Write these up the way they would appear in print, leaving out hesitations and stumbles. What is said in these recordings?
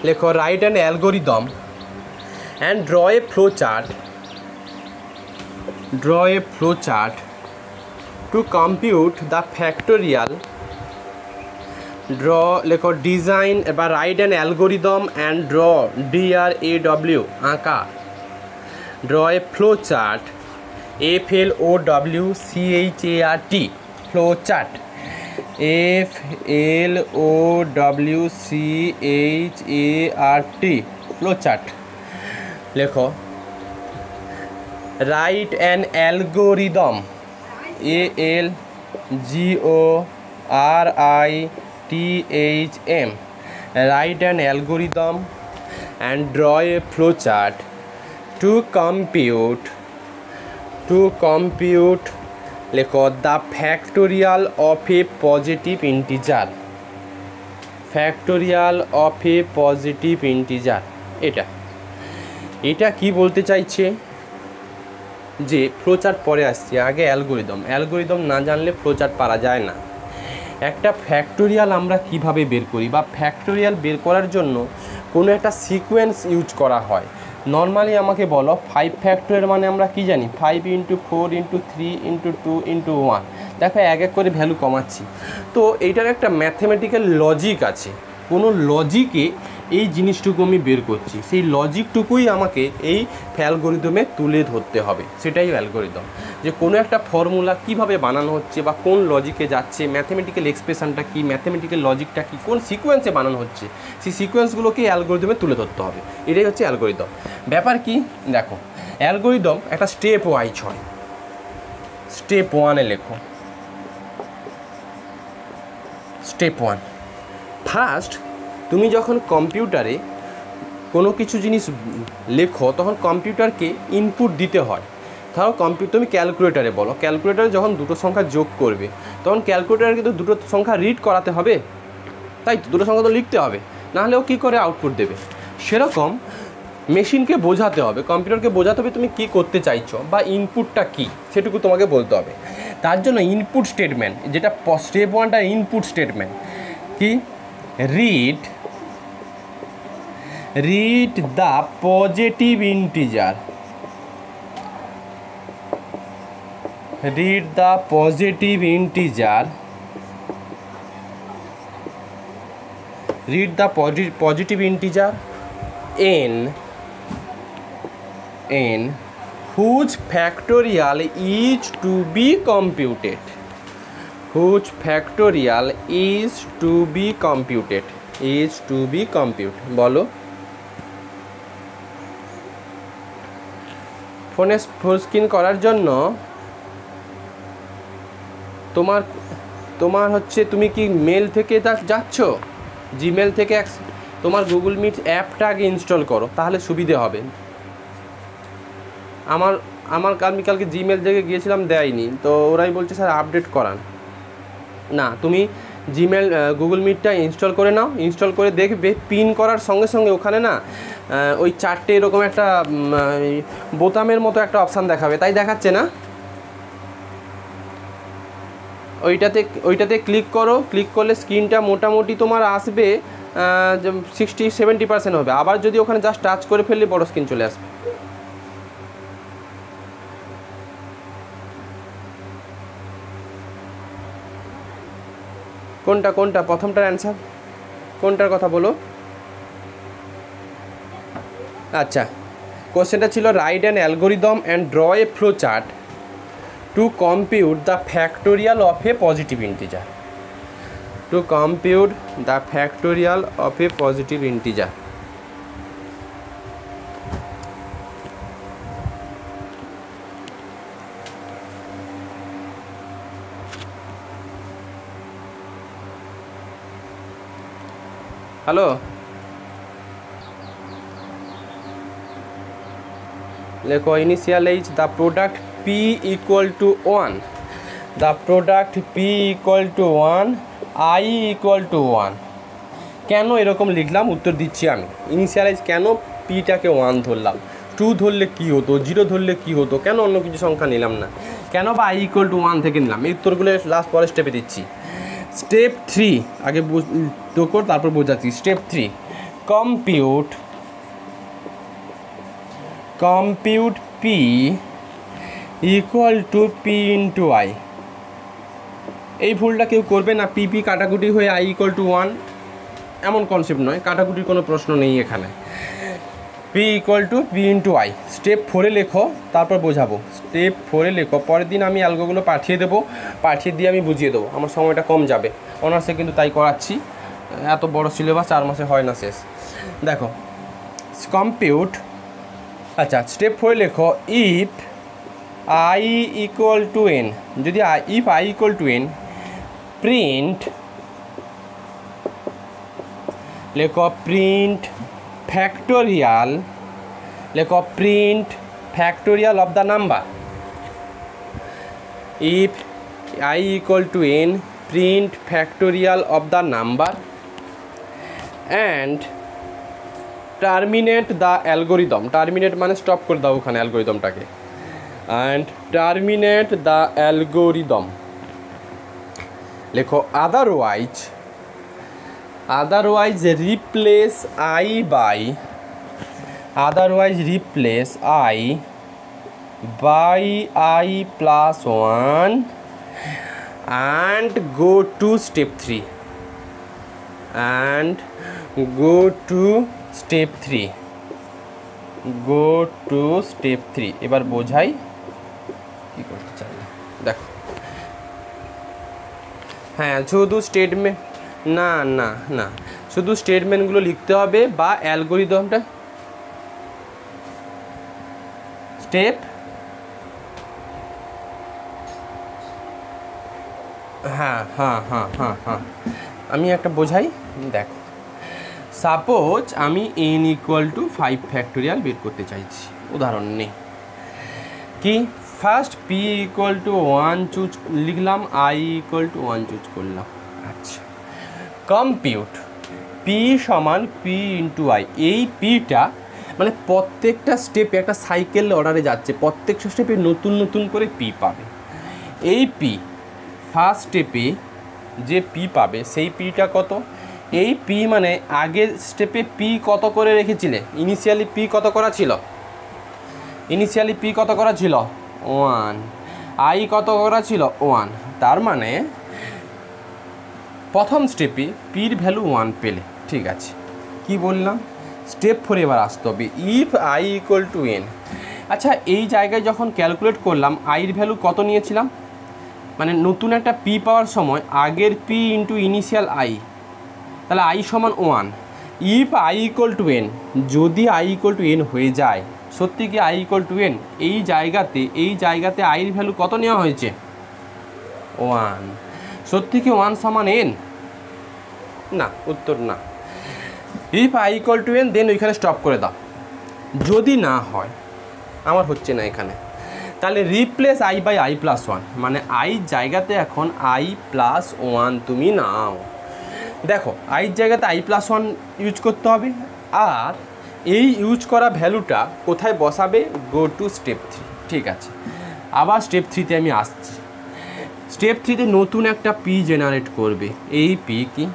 লেখো write an algorithm and draw a flow chart to compute the factorial লেখো design বা write an algorithm and draw DRAW আঁকা draw a flow chart FLOWCHART flow chart FLOWCHART flow chart লেখো write an algorithm ALGORITHM write an algorithm and draw a flowchart to compute লেখো the factorial of a positive integer এটা কি বলতে চাইছে যে flowchart পরে আসছে, আগে অ্যালগোরিদম না জানলে ফ্লোচার্ট পারা যায় না। একটা ফ্যাক্টোরিয়াল আমরা কিভাবে বের করি বা ফ্যাক্টোরিয়াল বের করার জন্য কোনো একটা সিকোয়েন্স ইউজ করা হয়। নর্মালি আমাকে বলো 5 ফ্যাক্টোরিয়াল মানে আমরা কি জানি 5 × 4 × 3 × 2 × 1। দেখো এক এক করে ভ্যালু কমাচ্ছি। তো এইটার একটা ম্যাথমেটিক্যাল লজিক আছে, কোনো লজিকে এই জিনিসটুকু আমি বের করছি, সেই লজিকটুকুই আমাকে এই অ্যালগোরিদমে তুলে ধরতে হবে। সেটাই অ্যালগোরিদম, যে কোনো একটা ফর্মুলা কিভাবে বানানো হচ্ছে বা কোন লজিকে যাচ্ছে, ম্যাথমেটিক্যাল এক্সপ্রেশনটা কী, ম্যাথমেটিক্যাল লজিকটা কী, কোন সিকোয়েন্সে বানানো হচ্ছে, সেই সিকোয়েন্সগুলোকে অ্যালগোরিদমে তুলে ধরতে হবে। এটাই হচ্ছে অ্যালগোরিদম। ব্যাপার কি দেখো, অ্যালগোরিদম একটা স্টেপ ওয়াইজ হয়। স্টেপ 1-এ লেখো স্টেপ 1। ফার্স্ট তুমি যখন কম্পিউটারে কোনো কিছু জিনিস লেখো তখন কম্পিউটারকে ইনপুট দিতে হয়। ধরো তুমি ক্যালকুলেটারে বলো, ক্যালকুলেটারে যখন দুটো সংখ্যা যোগ করবে তখন ক্যালকুলেটারকে তো দুটো সংখ্যা রিড করাতে হবে, তাই তো দুটো সংখ্যা তো লিখতে হবে, নাহলে ও কী করে আউটপুট দেবে। সেরকম মেশিনকে বোঝাতে হবে, কম্পিউটারকে বোঝাতে হবে তুমি কী করতে চাইছো বা ইনপুটটা কী সেটুকু তোমাকে বলতে হবে। তার জন্য ইনপুট স্টেটমেন্ট, যেটা স্টেপ 1টা ইনপুট স্টেটমেন্ট কি, read the positive integer, n whose factorial is to be computed, বলো ফোনে ফুল স্ক্রিন করার জন্য তোমার হচ্ছে তুমি কি মেল থেকে যাচ্ছ, জিমেল থেকে তোমার গুগল মিট অ্যাপটা আগে ইনস্টল করো, তাহলে সুবিধে হবে। আমার আমি কালকে জিমেল থেকে গিয়েছিলাম, দেয়নি, তো ওরাই বলছে স্যার আপডেট করান। না, তুমি জিমেল গুগল মিটটা ইনস্টল করে নাও, ইনস্টল করে দেখবে পিন করার সঙ্গে সঙ্গে ওখানে না ওই 4টে এরকম একটা বোতামের মতো একটা অপশান দেখাবে, তাই দেখাচ্ছে না, ওইটাতে ক্লিক করো। ক্লিক করলে স্ক্রিনটা মোটামুটি তোমার আসবে 60-70% হবে। আবার যদি ওখানে জাস্ট টাচ করে ফেললে বড় স্ক্রিন চলে আসবে। কোনটা প্রথমটার অ্যান্সার কোনটার কথা বলো। আচ্ছা, কোশ্চেনটা ছিল write an algorithm and draw a flow chart to compute the factorial of a positive integer. Hello, লেখো initialise the product P = 1, I = 1। কেন এরকম লিখলাম উত্তর দিচ্ছি আমি। ইনিশিয়ালাইজ কেন পিটাকে 1 ধরলাম, 2 ধরলে কী হতো, 0 ধরলে কী হতো, কেন অন্য কিছু সংখ্যা নিলাম না, কেন বা I = 1 থেকে নিলাম, এই উত্তরগুলো লাস্ট পরের স্টেপে দিচ্ছি। স্টেপ 3 আগে তারপর বোঝাচ্ছি। Step 3 compute p equal to p into I। এই ভুলটা কেউ করবে না, পি পি কাটাকুটি হয়ে I equal to 1 এমন কনসেপ্ট নয়, কাটাকুটির কোনো প্রশ্ন নেই এখানে। p equal to p into I step 4-এ লেখো, তারপর বোঝাবো। স্টেপ 4-এ লেখো, পরের দিন আমি অ্যালগোগুলো পাঠিয়ে দেবো, পাঠিয়ে দিয়ে আমি বুঝিয়ে দেবো, আমার সময়টা কম যাবে। অনার্সে কিন্তু তাই করাচ্ছি, এত বড় সিলেবাস 4 মাসে হয় না শেষ। দেখো কম্পিউট, আচ্ছা স্টেপ 4-এ লেখো if I equal to n, যদি if I equal to n print লেখো প্রিন্ট ফ্যাক্টোরিয়াল, লেখো print factorial of the number. if I equal to n print factorial of the number and terminate the algorithm. Terminate মানে stop করে দাও ওখানে অ্যালগোরিদমটাকে। And terminate the algorithm লেখো otherwise replace I by I plus 1 and go to step 3 এবার বোঝাই কি করতে চাই। দেখো হ্যাঁ, শুধু স্টেটমেন্ট না শুধু স্টেটমেন্টগুলো লিখতে হবে বা অ্যালগোরিদমটা স্টেপ হ্যাঁ আমি একটা বোঝাই। দেখো সাপোজ আমি n equal to 5 ফ্যাক্টোরিয়াল বের করতে চাইছি, উদাহরণ নেই কি, first p equal to 1 choose লিখলাম, I equal to 1 চুজ করলাম। আচ্ছা কম্পিউট p সমান p ইন্টু I। এই পিটা মানে প্রত্যেকটা স্টেপে একটা সাইকেল অর্ডারে যাচ্ছে, প্রত্যেকটা স্টেপে নতুন নতুন করে p পাবে। এই p ফার্স্ট স্টেপে যে p পাবে সেই পিটা কত, এই p মানে আগের স্টেপে p কত করে রেখেছিলে, ইনিশিয়ালি p কত করা ছিল, 1, I কত করা ছিল 1। তার মানে প্রথম স্টেপে পির ভ্যালু 1 পেলে, ঠিক আছে। কি বললাম, স্টেপ 4 এবার আসতে হবে if I equal to n। আচ্ছা এই জায়গায় যখন ক্যালকুলেট করলাম আইয়ের ভ্যালু কত নিয়েছিলাম, মানে নতুন একটা পি পাওয়ার সময় আগের পি ইন্টু ইনিশিয়াল I, তাহলে I সমান 1। If I equal to n, যদি I equal to n হয়ে যায়, সত্যি কি I equal to n, এই জায়গাতে আইয়ের ভ্যালু কত নেওয়া হয়েছে 1, সত্যি কি 1 সমান n? না, উত্তর না। If I equal to n দেন ওইখানে স্টপ করে দাও। যদি না হয়, আমার হচ্ছে না এখানে, তাহলে replace I by I plus 1, মানে I জায়গাতে এখন I প্লাস 1 তুমি নাও। দেখো I জায়গাতে I প্লাস 1 ইউজ করতে হবে, আর এই ইউজ করা ভ্যালুটা কোথায় বসাবে, গো টু স্টেপ 3। ঠিক আছে, আবার স্টেপ 3তে আমি আসছি। স্টেপ 3তে নতুন একটা পি জেনারেট করবে। এই পি কি,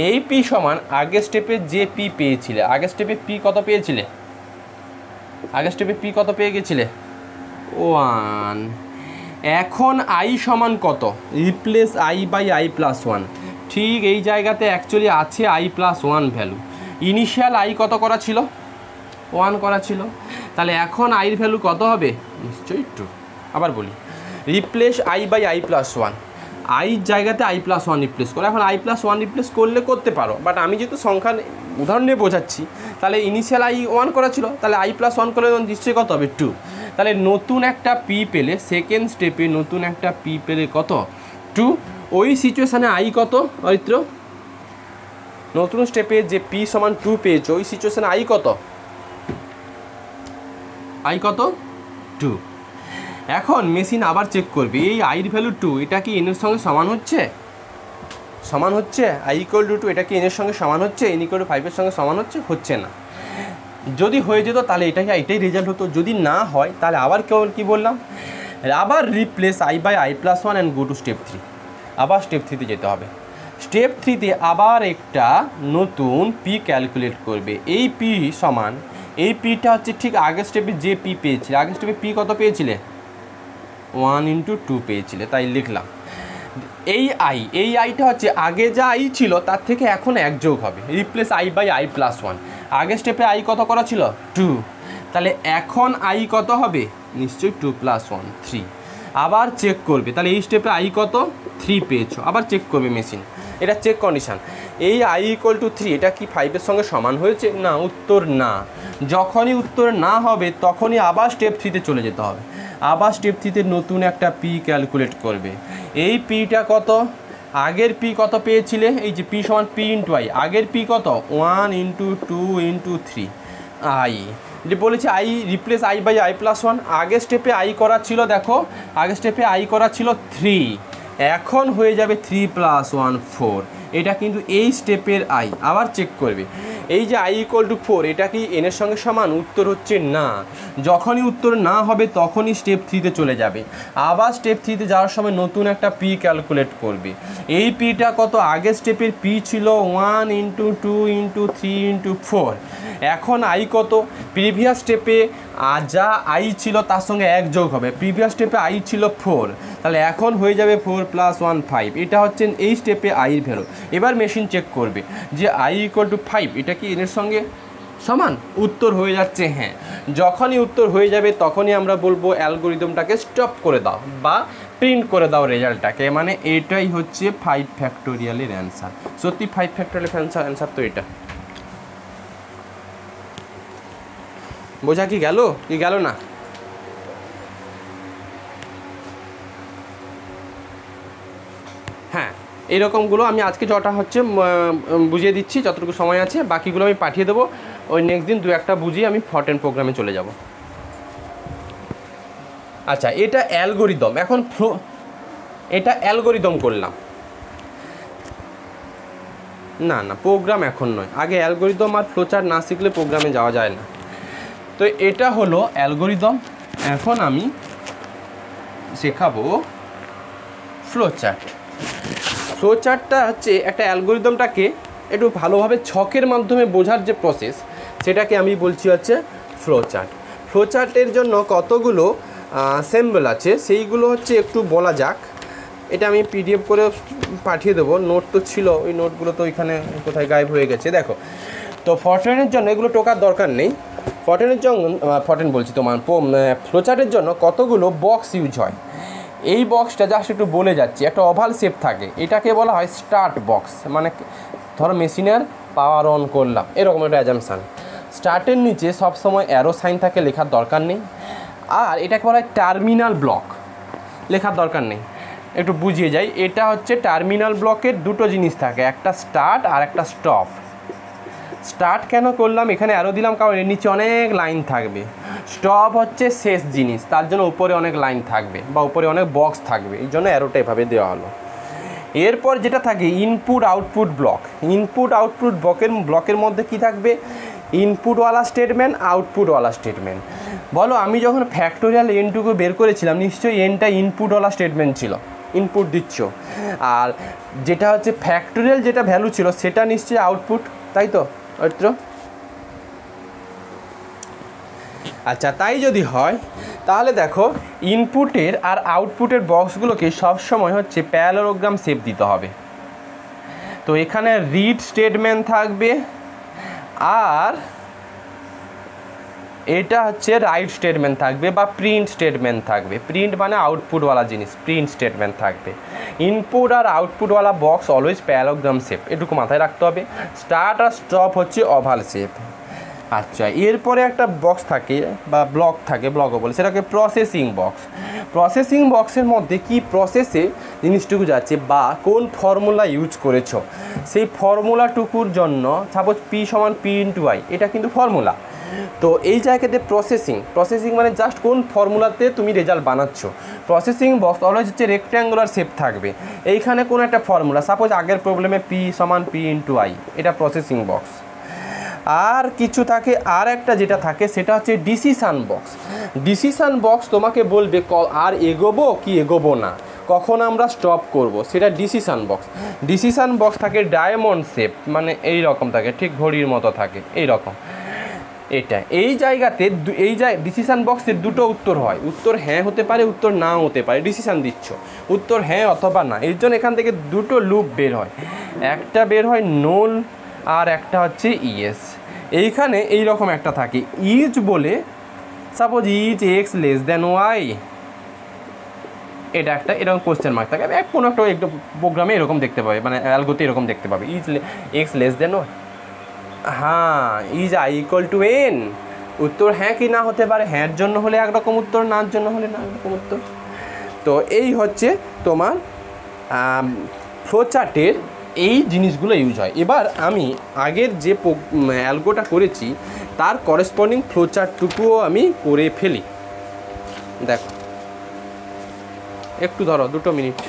এই পি সমান আগের স্টেপে যে পি পেয়েছিলে, আগের স্টেপে পি কত পেয়েছিলে, আগের স্টেপে পি কত পেয়ে গেছিলে 1। এখন I সমান কত, replace I by I plus 1। ঠিক এই জায়গাতে অ্যাকচুয়ালি আছে I plus 1 value, initial I কত করা ছিল 1 করা ছিল, তাহলে এখন আইয়ের ভ্যালু কত হবে, নিশ্চয়ই 2। আবার বলি, replace I by I plus 1, আইয়ের জায়গাতে I প্লাস 1 রিপ্লেস করো। এখন I প্লাস 1 রিপ্লেস করলে করতে পারো, বাট আমি যেহেতু সংখ্যা উদাহরণ নিয়ে বোঝাচ্ছি, তাহলে ইনিশিয়াল I 1 করা ছিল, তাহলে I প্লাস 1 করলে নিশ্চয়ই কত হবে 2। তাহলে নতুন একটা পি পেলে, সেকেন্ড স্টেপে নতুন একটা পি পেলে কত 2। ওই সিচুয়েশানে I কত অরিত্র, নতুন স্টেপে যে পি সমান 2 পেয়েছো, ওই সিচুয়েশানে I কত, I কত 2। এখন মেশিন আবার চেক করবে এই আইয়ের ভ্যালু 2, এটা কি এনের সঙ্গে সমান হচ্ছে, I ইকুয়াল টু 2, এটা কি এনের সঙ্গে সমান হচ্ছে, n ইকুয়াল টু 5 এর সঙ্গে সমান হচ্ছে না। যদি হয়ে যেত তাহলে এটাই রেজাল্ট হতো, যদি না হয় তাহলে আবার কি বললাম, আবার replace I by I plus 1 and go to step 3। আবার স্টেপ 3তে যেতে হবে। স্টেপ 3তে আবার একটা নতুন পি ক্যালকুলেট করবে। এই পি সমান, এই পিটা হচ্ছে ঠিক আগের স্টেপে যে পি পেয়েছিলে, আগের স্টেপে পি কত পেয়েছিলে 1/2 পেয়েছিলে, তাই লিখলাম। এই আইটা হচ্ছে আগে যা আই ছিল তার থেকে এখন এক যোগ হবে, replace I by I plus 1। আগের স্টেপে আই কত করা ছিল 2, তাহলে এখন আই কত হবে নিশ্চয়ই 2 + 1 3। আবার চেক করবে, তাহলে এই স্টেপে আই কত 3 পেয়েছো, আবার চেক করবে মেশিন, এটা চেক কন্ডিশন। এই আই = 3 এটা কি 5-এর সঙ্গে সমান হয়েছে না, উত্তর না। যখনই উত্তর না হবে তখনই আবার স্টেপ 3তে চলে যেতে হবে, আবার স্টেপ 3তে নতুন একটা পি ক্যালকুলেট করবে। এই পিটা কত, আগের পি কত পেয়েছিলে, এই যে পি সমান পি ইন্টু আই, আগের পি কত 1 × 2 × 3 আই, যে বলেছে I replace I by I plus 1। আগের স্টেপে আই করা ছিল, দেখো আগের স্টেপে আই করা ছিল 3, এখন হয়ে যাবে 3 + 1 4। এটা কিন্তু এই স্টেপের আই। আবার চেক করবে, এই যে আই = 4 এটা কি এনের সঙ্গে সমান, উত্তর হচ্ছে না। যখনই উত্তর না হবে তখনই স্টেপ 3তে চলে যাবে, আবার স্টেপ 3তে যাওয়ার সময় নতুন একটা পি ক্যালকুলেট করবে। এই পিটা কত, আগের স্টেপের পি ছিল 1 × 2 × 3 × 4, এখন আই কত, প্রিভিয়াস স্টেপে যা আই ছিল তার সঙ্গে এক যোগ হবে, প্রিভিয়াস স্টেপে আই ছিল 4, তাহলে এখন হয়ে যাবে 4 + 1 5। এটা হচ্ছে এই স্টেপে আইয়ের ভ্যালু। এবার মেশিন চেক করবে যে আই = 5 এটা কি এর সঙ্গে সমান, উত্তর হয়ে যাচ্ছে হ্যাঁ। যখনই উত্তর হয়ে যাবে তখনই আমরা বলবো অ্যালগরিদমটাকে স্টপ করে দাও বা প্রিন্ট করে দাও রেজাল্টটাকে, মানে এটাই হচ্ছে 5 ফ্যাক্টোরিয়ালের অ্যান্সার। সত্যি 5 ফ্যাক্টোরিয়ালের অ্যান্সার তো এটা। বোঝা কি গেল না? হ্যাঁ, এরকমগুলো আমি আজকে যটা হচ্ছে বুঝিয়ে দিচ্ছি, যতটুকু সময় আছে বাকিগুলো আমি পাঠিয়ে দেবো। ওই নেক্সট দিন 2-1টা বুঝিয়ে আমি ফরটেন প্রোগ্রামে চলে যাব। আচ্ছা, এটা অ্যালগরিদম। এখন এটা অ্যালগরিদম করলাম না, প্রোগ্রাম এখন নয়, আগে অ্যালগরিদম আর ফ্লোচার্ট না শিখলে প্রোগ্রামে যাওয়া যায় না। তো এটা হলো অ্যালগরিদম, এখন আমি শেখাবো ফ্লোচার্ট। ফ্লোচার্টটা হচ্ছে একটা অ্যালগরিদমটাকে একটু ভালোভাবে ছকের মাধ্যমে বোঝার যে প্রসেস, সেটাকে আমি বলছি হচ্ছে ফ্লোচার্ট। ফ্লোচার্টের জন্য কতগুলো সিম্বল আছে সেইগুলো হচ্ছে একটু বলা যাক। এটা আমি পিডিএফ করে পাঠিয়ে দেবো, নোট তো ছিল, ওই নোটগুলো তো ওইখানে কোথায় গায়েব হয়ে গেছে দেখো। তো ফরটেনের জন্য এগুলো টোকার দরকার নেই। ফরটেন বলছি তোমার ফ্লোচার্টের জন্য কতগুলো বক্স ইউজ হয়, এই বক্সটা জাস্ট একটু বলে যাচ্ছি। একটা ওভাল শেপ থাকে, এটাকে বলা হয় স্টার্ট বক্স। মানে ধরো মেশিনের পাওয়ার অন করলাম, এরকম একটা অ্যাজাম্পশান। স্টার্টের নিচে সবসময় অ্যারো সাইন থাকে, লেখার দরকার নেই। আর এটাকে বলা হয় টার্মিনাল ব্লক, লেখার দরকার নেই। একটু বুঝিয়ে যাই, এটা হচ্ছে টার্মিনাল ব্লকের দুটো জিনিস থাকে, একটা স্টার্ট আর একটা স্টপ। স্টার্ট কেন করলাম, এখানে অ্যারো দিলাম কারণ এর নিচে অনেক লাইন থাকবে। স্টপ হচ্ছে শেষ জিনিস, তার জন্য উপরে অনেক লাইন থাকবে বা উপরে অনেক বক্স থাকবে, এই জন্য অ্যারোটা এভাবে দেওয়া হলো। এরপর যেটা থাকে input output block. Input output ব্লকের মধ্যে কি থাকবে, ইনপুটওয়ালা স্টেটমেন্ট, আউটপুটওয়ালা স্টেটমেন্ট। বলো আমি যখন ফ্যাক্টোরিয়াল এনটুকু বের করেছিলাম নিশ্চয়ই এনটা ইনপুটওয়ালা স্টেটমেন্ট ছিল, ইনপুট দিচ্ছ। আর যেটা হচ্ছে ফ্যাক্টোরিয়াল যেটা ভ্যালু ছিল সেটা নিশ্চয়ই আউটপুট, তাই তো অত্র? আচ্ছা, তাই যদি হয় তাহলে দেখো ইনপুটের আর আউটপুটের বক্সগুলোকে সবসময় হচ্ছে প্যারালোগ্রাম শেপ দিতে হবে। তো এখানে রিড স্টেটমেন্ট থাকবে আর এটা হচ্ছে রাইট স্টেটমেন্ট থাকবে বা প্রিন্ট স্টেটমেন্ট থাকবে। প্রিন্ট মানে আউটপুটওয়ালা জিনিস, প্রিন্ট স্টেটমেন্ট থাকবে। ইনপুট আর আউটপুটওয়ালা বক্স অলওয়েজ প্যারালোগ্রাম শেপ, এটুকু মাথায় রাখতে হবে। স্টার্ট আর স্টপ হচ্ছে ওভাল শেপ। আচ্ছা, এরপরে একটা বক্স থাকে বা ব্লক থাকে, ব্লকও বলে, সেটাকে প্রসেসিং বক্স। প্রসেসিং বক্সের মধ্যে কি প্রসেসে জিনিসটুকু যাচ্ছে বা কোন ফর্মুলা ইউজ করেছ সেই ফর্মুলাটুকুর জন্য, সাপোজ পি সমান পি ইন্টু আই, এটা কিন্তু ফর্মুলা। তো এই জায়গাতে প্রসেসিং মানে জাস্ট কোন ফর্মুলাতে তুমি রেজাল্ট বানাচ্ছ। প্রসেসিং বক্স অলওয়েজ হচ্ছে রেক্ট্যাঙ্গুলার শেপ থাকবে। এইখানে কোন একটা ফর্মুলা, সাপোজ আগের প্রবলেমে পি সমান পি ইন্টু আই, এটা প্রসেসিং বক্স। আর কিছু থাকে, আর একটা যেটা থাকে সেটা হচ্ছে ডিসিশান বক্স। ডিসিশান বক্স তোমাকে বলবে আর এগোবো কি এগোবো না, কখন আমরা স্টপ করব সেটা ডিসিশান বক্স। ডিসিশান বক্স থাকে ডায়মন্ড শেপ, মানে এই রকম থাকে, ঠিক ঘড়ির মতো থাকে এই রকম। এটা এই জায়গাতে ডিসিশান বক্সের দুটো উত্তর হয়, উত্তর হ্যাঁ হতে পারে, উত্তর নাও হতে পারে। ডিসিশান দিচ্ছ, উত্তর হ্যাঁ অথবা না। এর জন্য এখান থেকে দুটো লুপ বের হয়, একটা বের হয় নোল আর একটা হচ্ছে ইয়েস। এইখানে এই রকম একটা থাকে ইজ বলে, suppose is x less than Y, এটা একটা এরকম কোশ্চেন মার্ক থাকে। কোনো একটা একটু প্রোগ্রামে এরকম দেখতে পাবে, মানে অ্যালগোতে এরকম দেখতে পাবে, is x less than y. হ্যাঁ, is i equal to n, উত্তর হ্যাঁ কি না হতে পারে। হ্যাঁর জন্য হলে একরকম উত্তর, নার জন্য হলে না একরকম উত্তর। তো এই হচ্ছে তোমার ফ্লোচার্টের এই জিনিসগুলো ইউজ হয়। এবার আমি আগের যে অ্যালগোটা করেছি তার করেসপন্ডিং ফ্লোচার্টটুকুও আমি করে ফেলি। দেখো, একটু ধরো 2 মিনিট।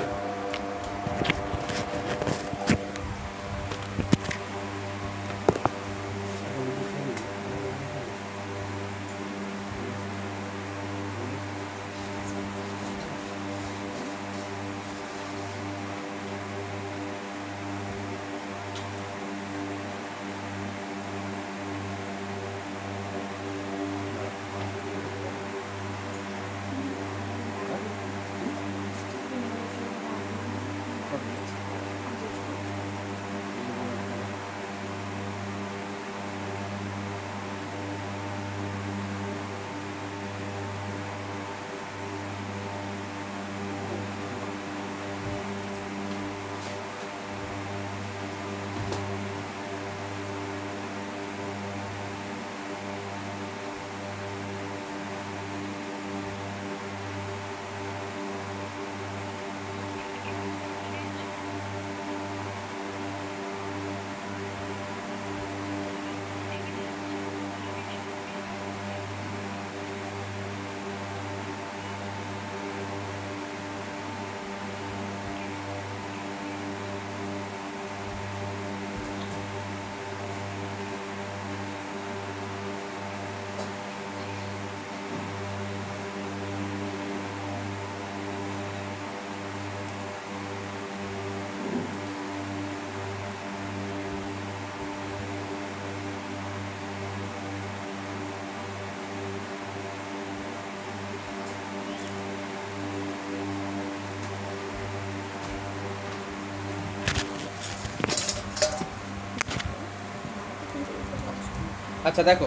আচ্ছা দেখো,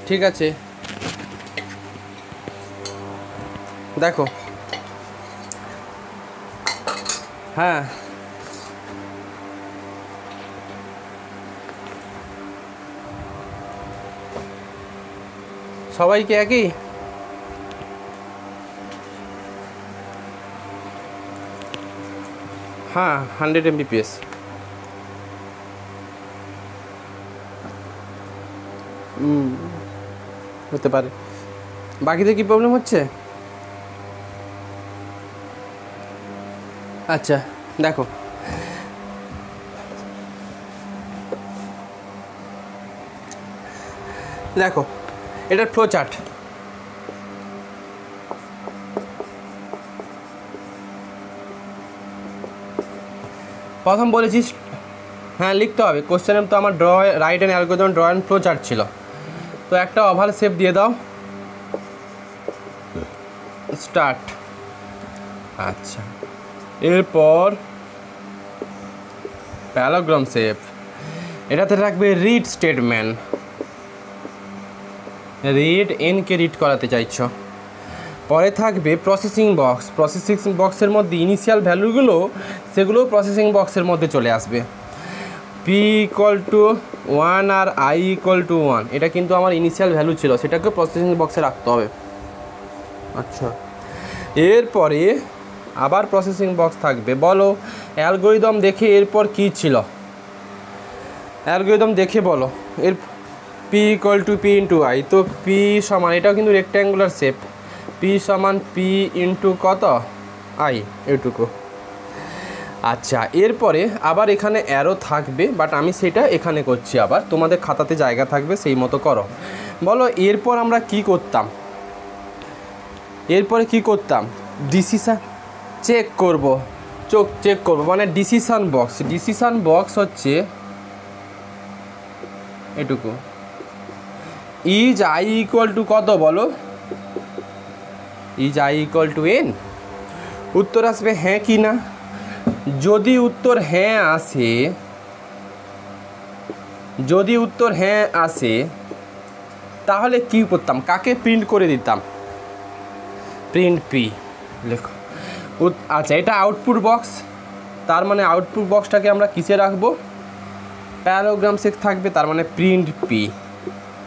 ঠিক আছে, দেখো, হ্যাঁ সবাইকে একই, হ্যাঁ 100 Mbps। হতে পারে। বাকিদের কি প্রবলেম হচ্ছে? আচ্ছা দেখো, দেখো এটার ফ্লো চার্ট। প্রথম বলেছিস হ্যাঁ লিখতে হবে, কোশ্চেনে তো আমার right and algorithm draw and flow chart ছিল। তো একটা ওভাল শেপ দিয়ে দাও, স্টার্ট। আচ্ছা, এরপর প্যারাগ্রাম শেপ, এটাতে রাখবে রিড স্টেটমেন্ট, রিড এনকে রিড করাতে চাইছো। পরে থাকবে প্রসেসিং বক্স, প্রসেসিং বক্সের মধ্যে ইনিশিয়াল ভ্যালুগুলো সেগুলো প্রসেসিং বক্সের মধ্যে চলে আসবে। পি ইকুয়াল টু 1 আর আই ইকুয়াল টু 1, এটা কিন্তু আমার ইনিশিয়াল ভ্যালু ছিল, সেটাকে প্রসেসিং বক্সে রাখতে হবে। আচ্ছা, এরপরে আবার প্রসেসিং বক্স থাকবে। বলো অ্যালগরিদম দেখে এরপর কি ছিল, অ্যালগরিদম দেখে বলো। এর P equal two P into I, তো পি সমান, এটাও কিন্তু রেক্ট্যাঙ্গুলার শেপ, পি সমান পি ইন্টু কত আই, এটুকু। আচ্ছা, এরপরে আবার এখানে অ্যারো থাকবে, বাট আমি সেটা এখানে করছি, আবার তোমাদের খাতাতে জায়গা থাকবে সেই মতো করো। বলো এরপর আমরা কি করতাম, এরপরে কি করতাম, ডিসিশান, চেক করব, চেক করব মানে ডিসিশন বক্স হচ্ছে এটুকু। ইজ আই ইকুয়াল টু কত বলো? Is i equal to n. উত্তর আসবে হ্যাঁ কি না। যদি উত্তর হ্যাঁ আসে তাহলে কি করতাম? কাকে প্রিন্ট করে দিতাম? প্রিন্ট পি লেখো। আচ্ছা, এটা আউটপুট বক্স, তার মানে আউটপুট বক্সটাকে আমরা কিসে রাখবো? প্যারাগ্রাম সেক থাকবে, তার মানে প্রিন্ট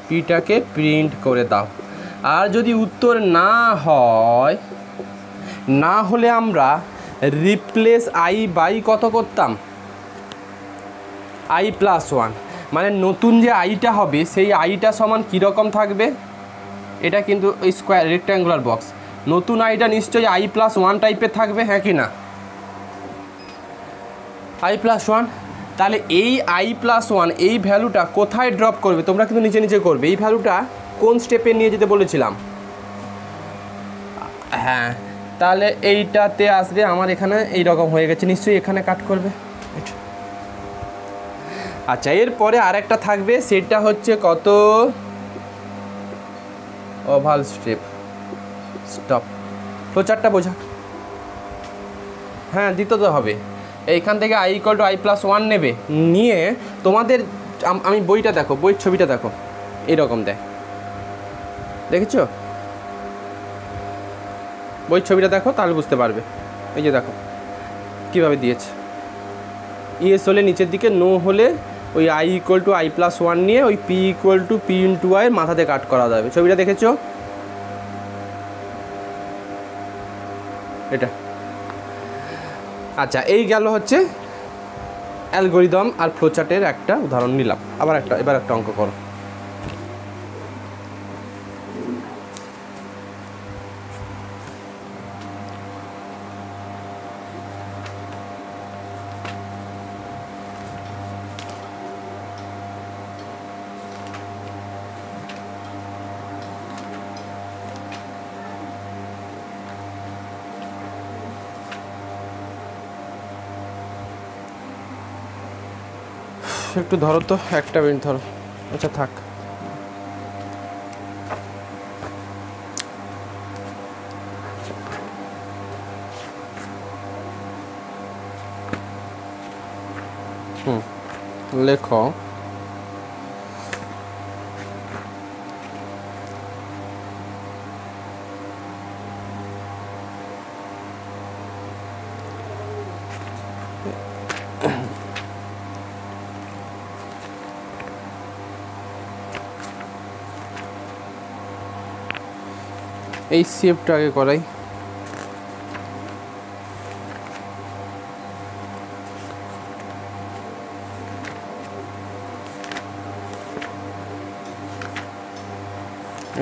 পিটাকে প্রিন্ট করে দাও। আর যদি উত্তর না হলে আমরা রিপ্লেস আই বাই কত করতাম? I plus one. মানে নতুন যে আইটা হবে সেই আইটা সমান কীরকম থাকবে? এটা কিন্তু ওই স্কোয়ার রেক্ট্যাঙ্গুলার বক্স, নতুন আইটা নিশ্চয়ই আই প্লাস ওয়ান টাইপের থাকবে, হ্যাঁ কি না? I plus one. তাহলে এই আই প্লাস ওয়ান এই ভ্যালুটা কোথায় ড্রপ করবে? তোমরা কিন্তু নিচে করবে। এই ভ্যালুটা কোন স্টেপে নিয়ে যেতে বলেছিলাম? হ্যাঁ, তাহলে এইটাতে আসবে। আমার এখানে এই রকম হয়ে গেছে, নিশ্চয়ই এখানে কাট করবে। আচ্ছা, এরপরে আরেকটা থাকবে, সেটা হচ্ছে কত? Oval stop. ফ্লোচার্টটা বোঝা। হ্যাঁ, দিতে তো হবে। এইখান থেকে I equal two I plus one নেবে, নিয়ে তোমাদের আমি বইটা দেখো, বইয়ের ছবিটা দেখো, এইরকম দেখেছো? বইয়ের ছবিটা দেখো, তাহলে বুঝতে পারবে। এই যে দেখো কীভাবে দিয়েছে। ইয়েস হলে নিচের দিকে, নো হলে ওই I equal two I plus one নিয়ে ওই P equal two P into I মাথাতে কাট করা যাবে। ছবিটা দেখেছো? এটা আচ্ছা, এই গেল হচ্ছে অ্যালগরিদম আর ফ্লোচার্টের একটা উদাহরণ নিলাম। এবার একটা অঙ্ক করো। একটু ধরো তো, একটা মিনিট ধরো। আচ্ছা থাক। লেখো এই শেপটা আগে করাই।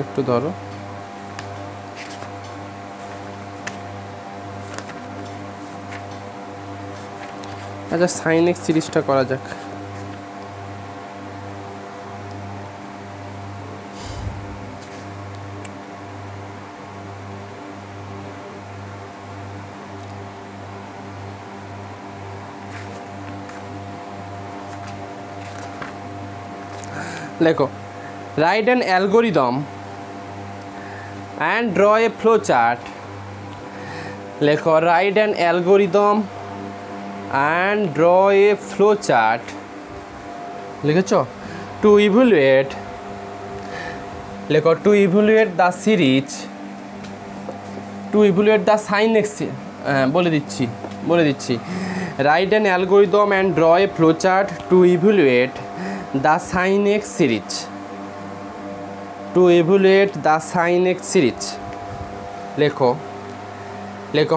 একটু ধরো। আচ্ছা, সাইন এক্স সিরিজটা করা যাক। লেখো, write an algorithm and draw a flowchart। লেখো, write an algorithm and draw a flowchart। লিখেছো? to evaluate the series, to evaluate the sin x। বলে দিচ্ছি write an algorithm and draw a flowchart to evaluate the sin x series, লেখো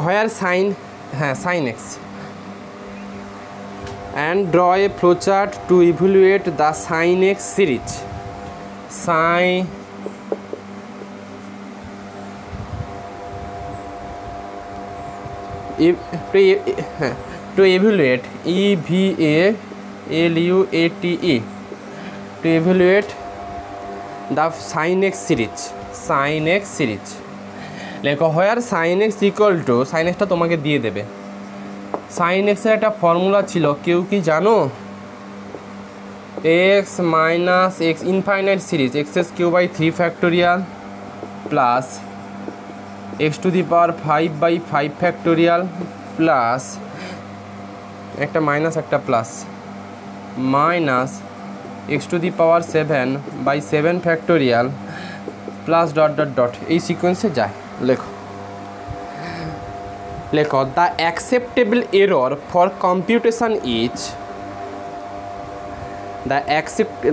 where sin x and draw a flowchart to evaluate the sin x series, to evaluate EVALUATE to evaluate the sin x series। লেখো where sine x equal to, sine এক্সটা তোমাকে দিয়ে দেবে। Sign এক্সের একটা formula ছিল, কেউ কি জানো? X minus x infinite series x cube by 3 factorial plus x to the power 5 by 5 factorial plus একটা মাইনাস একটা plus minus x to the power 7 by 7 factorial plus dot dot dot, এই সিকোয়েন্সে যায়। লেখো লেখো the acceptable error for computation is,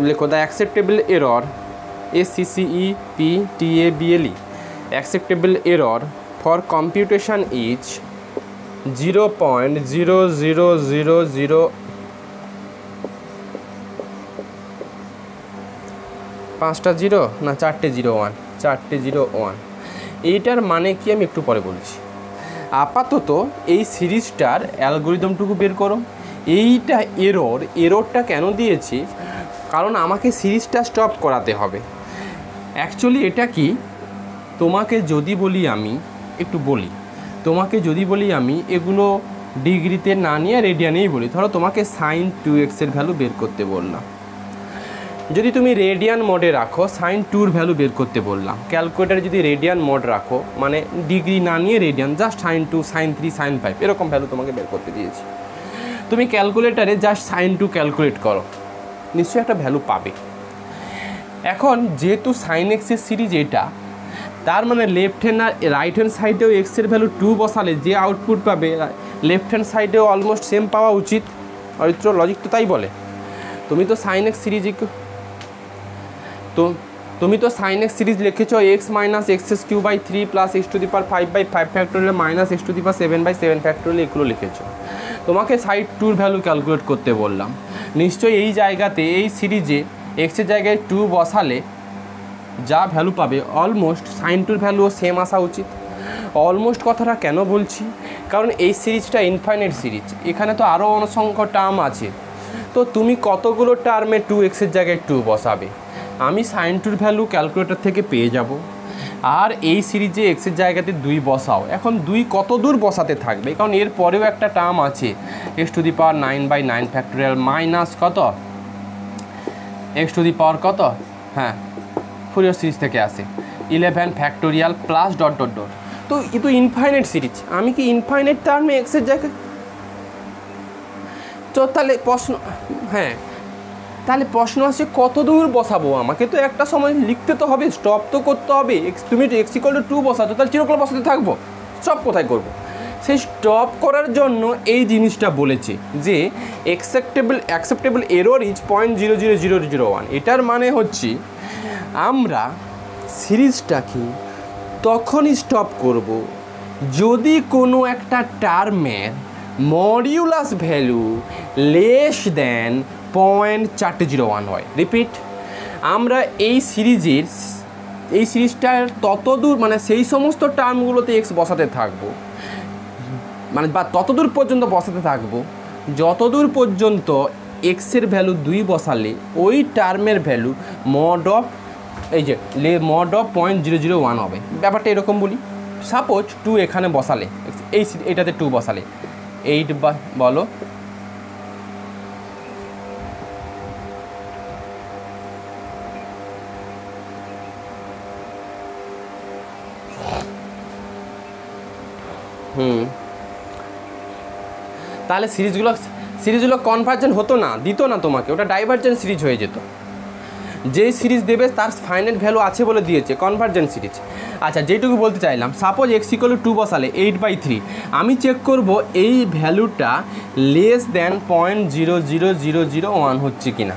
লেখো the acceptable error ACCEPTABLE, acceptable error for computation is 0.0000 5টা 0 না 4টে 01, 4টে 01। এইটার মানে কি আমি একটু পরে বলছি। আপাতত এই সিরিজটার অ্যালগরিদমটুকু বের করো। এইটা এররটা কেন দিয়েছি? কারণ আমাকে সিরিজটা স্টপ করাতে হবে। অ্যাকচুয়ালি এটা কি, তোমাকে যদি বলি আমি একটু বলি, তোমাকে যদি বলি আমি এগুলো ডিগ্রিতে না নিয়ে রেডিয়ানেই বলি। ধরো তোমাকে সাইন 2x এর ভ্যালু বের করতে বললাম, যদি তুমি রেডিয়ান মোডে রাখো সাইন 2 ভ্যালু বের করতে বললাম। ক্যালকুলেটারে যদি রেডিয়ান মোড রাখো, মানে ডিগ্রি না নিয়ে radian, just sine 2 sine 3 sine 5 এরকম ভ্যালু তোমাকে বের করতে দিয়েছি। তুমি ক্যালকুলেটারে জাস্ট সাইন 2 ক্যালকুলেট করো, নিশ্চয়ই একটা ভ্যালু পাবে। এখন যেহেতু সাইন এক্সের সিরিজ এটা, তার মানে লেফট হ্যান্ড আর রাইট হ্যান্ড সাইডেও এক্সের ভ্যালু 2 বসালে যে আউটপুট পাবে লেফট হ্যান্ড সাইডেও অলমোস্ট সেম পাওয়া উচিত। অরিত্র লজিক তো তাই বলে। তুমি তো সাইন এক্স সিরিজ তুমি তো সাইন এক্স সিরিজ লিখেছো x minus x cube by 3 plus x to the power 5 by 5 factorial minus x to the power 7 by 7 factorial, এগুলো লিখেছো। তোমাকে সাইড 2 ভ্যালু ক্যালকুলেট করতে বললাম, নিশ্চয়ই এই জায়গাতে এই সিরিজে এক্সের জায়গায় 2 বসালে যা ভ্যালু পাবে অলমোস্ট সাইন 2 ভ্যালুও সেম আসা উচিত। অলমোস্ট কথাটা কেন বলছি? কারণ এই সিরিজটা ইনফাইনাইট সিরিজ, এখানে তো আরও অসংখ্য টার্ম আছে। তো তুমি কতগুলো টার্মে 2xের জায়গায় 2 বসাবে? আমি সাইন 2 ভ্যালু ক্যালকুলেটর থেকে পেয়ে যাব। আর এই সিরিজে এক্সের জায়গাতে 2 বসাও। এখন 2 কত দূর বসাতে থাকবে? কারণ এর পরেও একটা টার্ম আছে X to the power 9 by 9 factorial minus কত এক্স টু দি পাওয়ার কত, হ্যাঁ ফুরিয়ার সিরিজ থেকে আসে 11 factorial plus dot dot dot. তো এ তো ইনফাইনাইট সিরিজ, আমি কি ইনফাইনাইট টার্মে এক্সের জায়গায়, তো তাহলে প্রশ্ন, হ্যাঁ তাহলে প্রশ্ন আসছে কত দূর বসাবো? আমাকে তো একটা সময় লিখতে তো হবে, স্টপ তো করতে হবে। তুমি এক্স ইকুয়াল টু 2 বসাতো, তাহলে চিরকাল বসাতে থাকবো, স্টপ কোথায় করবো? সেই স্টপ করার জন্য এই জিনিসটা বলেছে যে অ্যাকসেপ্টেবল এরর ইজ 0.00001। এটার মানে হচ্ছে আমরা সিরিজটাকে তখনই স্টপ করব যদি কোনো একটা টার্মের মডিউলাস ভ্যালু লেস দেন 0.401 হয়। রিপিট, আমরা এই সিরিজটার ততদূর, মানে সেই সমস্ত টার্মগুলোতে এক্স বসাতে থাকবো, মানে বা ততদূর পর্যন্ত বসাতে থাকবো যতদূর পর্যন্ত এক্সের ভ্যালু 2 বসালে ওই টার্মের ভ্যালু মড অফ 0.001 হবে। ব্যাপারটা এরকম বলি, সাপোজ 2 এখানে বসালে, এইটাতে 2 বসালে 8 বলো তাহলে সিরিজগুলো কনভার্জেন্ট হতো না, দিত না তোমাকে, ওটা ডাইভার্জেন্ট সিরিজ হয়ে যেত। যেই সিরিজ দেবে তার ফাইনাইট ভ্যালু আছে বলে দিয়েছে, কনভার্জেন্ট সিরিজ। আচ্ছা, যেটুকু বলতে চাইলাম, সাপোজ এক্স ইকুয়াল টু 2 বসালে 8/3, আমি চেক করব এই ভ্যালুটা লেস দেন 0.00001 হচ্ছে কিনা।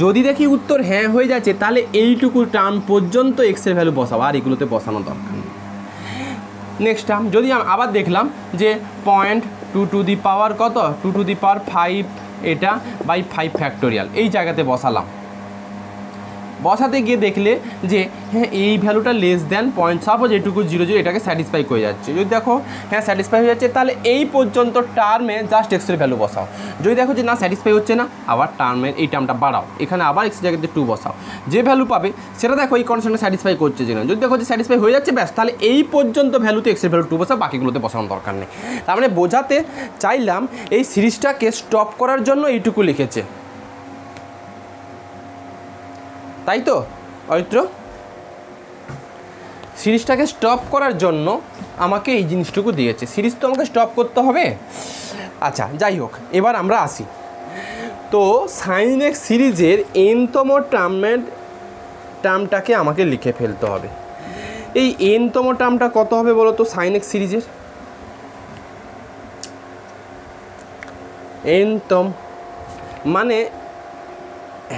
যদি দেখি উত্তর হ্যাঁ হয়ে যাচ্ছে, তাহলে এইটুকু টার্ম পর্যন্ত এক্সের ভ্যালু বসাবো, আর এগুলোতে বসানো দরকার নেই। নেক্সট টার্ম যদি আবার দেখলাম যে 0.2 টু দি পাওয়ার কত 2 টু দি পাওয়ার 5 এটা বাই 5 ফ্যাক্টোরিয়াল, এই জায়গাতে বসালাম বসাতে গিয়ে দেখলে যে হ্যাঁ এই ভ্যালুটা লেস দ্যান পয়েন্ট, সাপোজ এটুকু 0 এটাকে স্যাটিসফাই করে যাচ্ছে। যদি দেখো হ্যাঁ স্যাটিসফাই হয়ে যাচ্ছে, তাহলে এই পর্যন্ত টার্মে জাস্ট এক্সের ভ্যালু বসাও। যদি দেখো যে না স্যাটিসফাই হচ্ছে না, আবার টার্মের এই টার্মটা বাড়াও, এখানে আবার এক্সের জায়গাতে 2 বসাও। যে ভ্যালু পাবে সেটা দেখো এই কন্ডিশনে স্যাটিসফাই করছে যে না। যদি দেখো যে স্যাটিসফাই হয়ে যাচ্ছে ব্যাস, তাহলে এই পর্যন্ত ভ্যালুতে এক্সের ভ্যালু 2 বসাও, বাকিগুলোতে বসানোর দরকার নেই। তার মানে বোঝাতে চাইলাম এই সিরিজটাকে স্টপ করার জন্য এইটুকু লিখেছে, তাই তো অরিত্র? সিরিজটাকে স্টপ করার জন্য আমাকে এই জিনিসটুকু দিয়েছে, সিরিজ তো আমাকে স্টপ করতে হবে। আচ্ছা যাই হোক, এবার আমরা আসি। তো সাইন এক্স সিরিজের এনতম টার্মটাকে আমাকে লিখে ফেলতে হবে। এই এনতম টার্মটা কত হবে বলো তো সাইন এক্স সিরিজের? এনতম মানে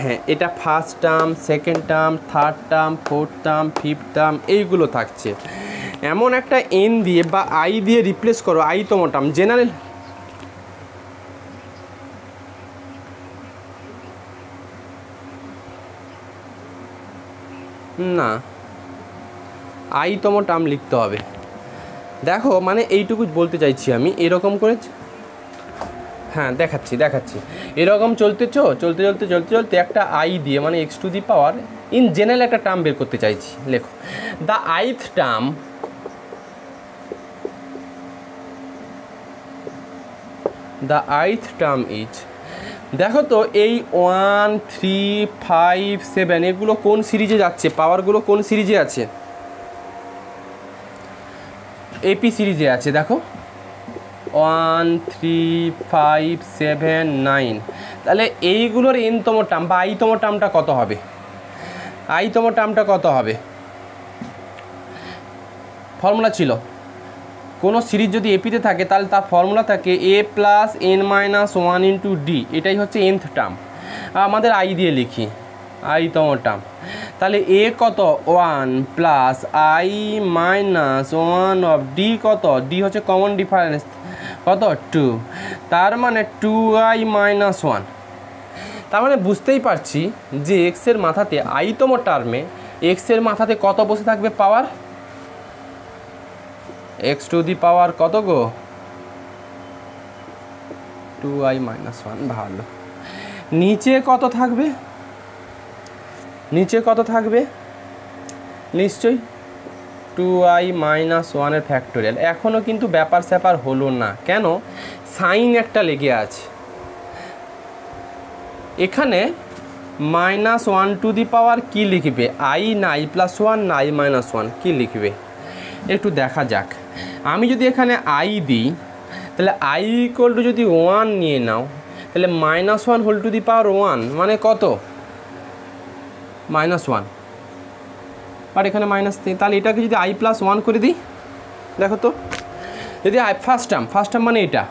হ্যাঁ এটা first term, second term, third term, fourth term, fifth term এইগুলো থাকছে। এমন একটা এন দিয়ে বা আই দিয়ে রিপ্লেস করো আইতম টার্ম। জেনারেল না, আইতম টার্ম লিখতে হবে। দেখো মানে এইটুকু বলতে চাইছি আমি, এরকম করে হ্যাঁ দেখাচ্ছি এরকম চলতে চলতে একটা আই দিয়ে মানে x to the power in general একটা টার্ম বের করতে চাইছি। লেখো দ্য আইথ টার্ম ইজ, দেখো তো এই 1, 3, 5, 7 এগুলো কোন সিরিজে যাচ্ছে? পাওয়ারগুলো কোন সিরিজে আছে? এপি সিরিজে আছে। দেখো 1, 3, 5, 7, 9, তাহলে এইগুলোর এনতম টার্ম বা আইতম টার্মটা কত হবে? আইতম টার্মটা কত হবে? ফর্মুলা ছিল কোনো সিরিজ যদি এপিতে থাকে তাহলে তার ফর্মুলা থাকে a plus n minus 1 into D, এটাই হচ্ছে nth টার্ম। আমাদের আই দিয়ে লিখি আইতম টার্ম, তাহলে a কত 1 plus I minus 1 of D কত? ডি হচ্ছে কমন ডিফারেন্স কত 2, তার মানে 2i মাইনাস 1। তার মানে বুঝতেই পারছি যে এক্সের মাথাতে আইতম টার্মে এক্সের মাথাতে কত বসে থাকবে? Power x to the power কত গো? 2i minus 1। ভালো, নিচে কত থাকবে? নিশ্চয়ই 2i মাইনাস 1 ফ্যাক্টোরিয়াল। এখনও কিন্তু ব্যাপার স্যাপার হলো না, কেন? সাইন একটা লেগে আছে এখানে। মাইনাস 1 টু দি পাওয়ার কী লিখবে? আই না আই প্লাস 1 না আই মাইনাস 1 কী লিখবে? একটু দেখা যাক। আমি যদি এখানে আই দিই তাহলে আই ইকুয়াল টু যদি 1 নিয়ে নাও তাহলে মাইনাস 1 হোল টু দি পাওয়ার 1 মানে কত? মাইনাস 1, আর এখানে মাইনাস 3, তাহলে এটাকে যদি আই প্লাস 1 করে দিই, দেখো তো যদি ফার্স্ট টার্ম মানে এটা,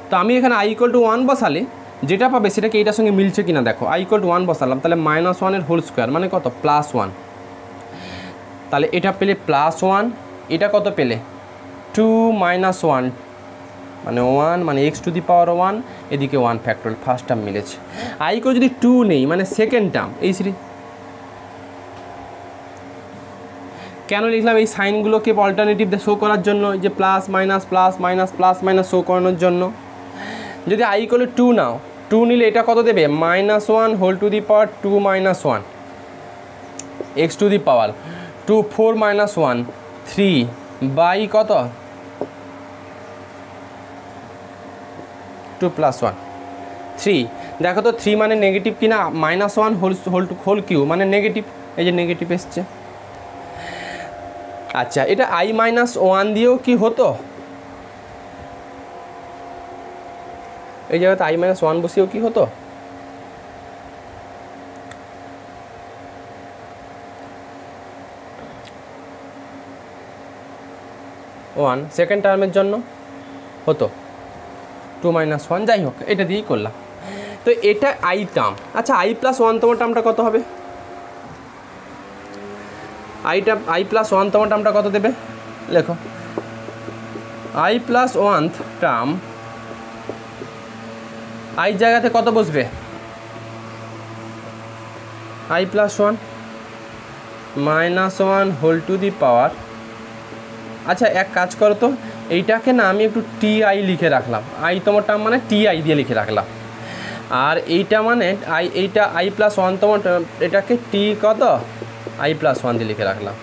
তো আমি এখানে আই ইকুয়াল টু 1 বসালে যেটা পাবে সেটাকে এইটার সঙ্গে মিলছে কিনা দেখো। আই ইকুয়াল টু 1 বসালাম, তাহলে মাইনাস 1 হোল স্কোয়ার মানে কত? প্লাস 1। তাহলে এটা পেলে প্লাস 1, এটা কত পেলে? 2 মাইনাস 1 মানে 1 মানে এক্স টু দি পাওয়ার 1, এদিকে 1 ফ্যাক্টোরিয়াল, ফার্স্ট টার্ম মিলেছে। আই করে যদি 2 নেই মানে সেকেন্ড টার্ম, এই সিরিজ কেন লিখলাম? এই সাইনগুলোকে অল্টারনেটিভ শো করার জন্য, যে plus minus plus minus plus minus show করানোর জন্য। যদি আই ইকুয়াল টু 2 নাও, 2 নিলে এটা কত দেবে? Minus 1 whole to the power 2 minus 1 X to the power 2, 4 minus 1 3 by কত? 2 প্লাস 1 3। দেখো তো 3 মানে নেগেটিভ কিনা? মাইনাস 1 হোল কিউ মানে নেগেটিভ, এই যে নেগেটিভ এসছে। আচ্ছা, এটা আই মাইনাস 1 দিয়েও কি হতো? এই জায়গাতে আই মাইনাস 1 বসিয়েও কি হতো? ওয়ান সেকেন্ড টার্মের জন্য হতো 2 মাইনাস 1, যাই হোক এটা দিয়েই করলাম। তো এটা আই টার্ম। আচ্ছা, আই প্লাস 1 তম টার্মটা কত হবে? আই প্লাস 1 তম টার্মটা কত দেবে? লেখো আই প্লাস 1 টার্ম, আই জায়গাতে কত বসবে? I plus 1 -1 whole to the power, আচ্ছা এক কাজ করো তো, এইটাকে না আমি একটু টি লিখে রাখলাম, আই তম টার্ম মানে টি দিয়ে লিখে রাখলাম, আর এইটা মানে এইটা i+1 তম এটাকে টি কত i+1 দিয়ে লিখে রাখলাম।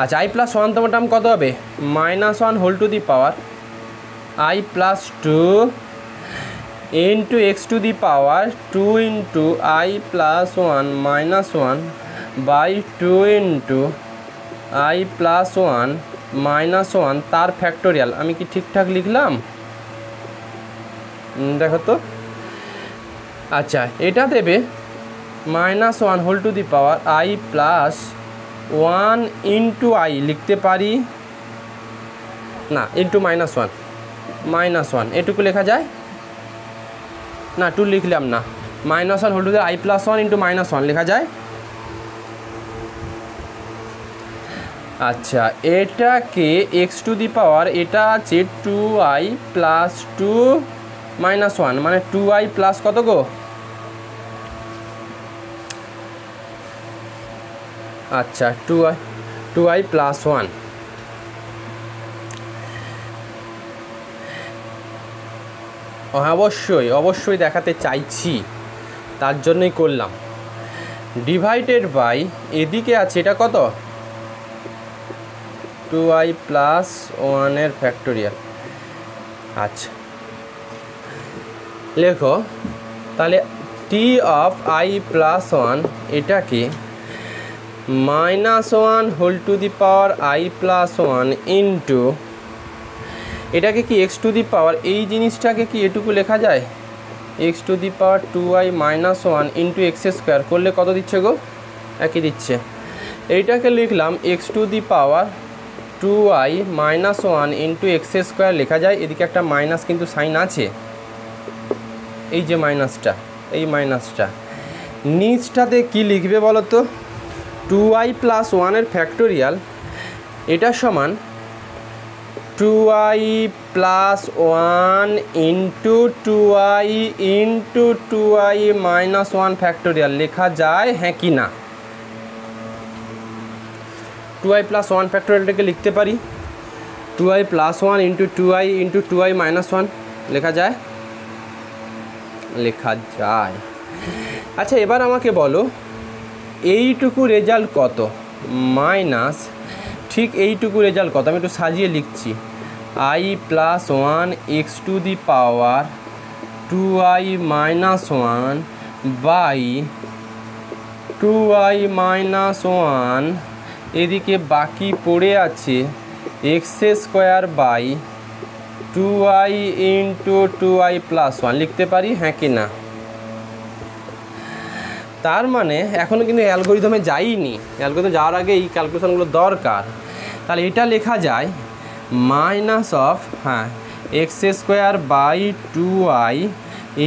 আচ্ছা i+1 তম টার্ম কত হবে, -1 whole to the power i+2 into x to the power 2 into i+1 -1 by 2 into i+1 -1 তার ফ্যাক্টোরিয়াল। আমি কি ঠিকঠাক লিখলাম দেখো তো। আচ্ছা এটা দেবে -1 whole to the power i+1 into i লিখতে পারি না, ইন্টু -1 এটুকু লেখা যায় না, 2 লিখলাম না, -1 whole to the i+1 into -1 লেখা যায়। আচ্ছা এটাকে x টু দি পাওয়ার, এটা আছে 2i + 2 -1 মানে 2i প্লাস কত গো, আচ্ছা 2i + 1, অবশ্যই দেখাতে চাইছি, তার জন্যই করলাম। ডিভাইডেড বাই এদিকে আছে এটা কত 2i + 1 এর ফ্যাক্টোরিয়াল। আচ্ছা লেখো তাহলে টি অফ i+1 এটাকে -1 whole to the power i+1 into এটাকে কি x টু দি পাওয়ার, এই জিনিসটাকে কি এটুকু লেখা যায় x to the power 2i -1 into x² করলে কত দিচ্ছে গো, একই দিচ্ছে। এইটাকে লিখলাম x to the power 2i -1 into x² লেখা যায়, এদিকে একটা মাইনাস কিন্তু সাইন আছে, এই যে মাইনাসটা, এই মাইনাসটা নিচটাতে কি লিখবে বলো তো, 2i + 1 এর ফ্যাক্টোরিয়াল এটা সমান 2i + 1 into 2i into 2i -1 factorial লেখা যায় হ্যাঁ কি না। 2i + 1 ফ্যাক্টোরিয়ালটাকে লিখতে পারি 2i + 1 into 2i into 2i -1 লেখা যায়, লেখা যায়। আচ্ছা এবার আমাকে বলো এইটুকু রেজাল্ট কত, মাইনাস ঠিক এইটুকু রেজাল্ট কত, আমি একটু সাজিয়ে লিখছি i+1 x to the power 2i -1 by 2i -1 এদিকে বাকি পড়ে আছে x² by 2i into 2i + 1 লিখতে পারি হ্যাঁ কি না। তার মানে এখনও কিন্তু অ্যালগরিদমে যাইনি, অ্যালগরিদমে যাওয়ার আগে এই ক্যালকুলেশনগুলো দরকার। তাহলে এটা লেখা যায় minus of x² by 2i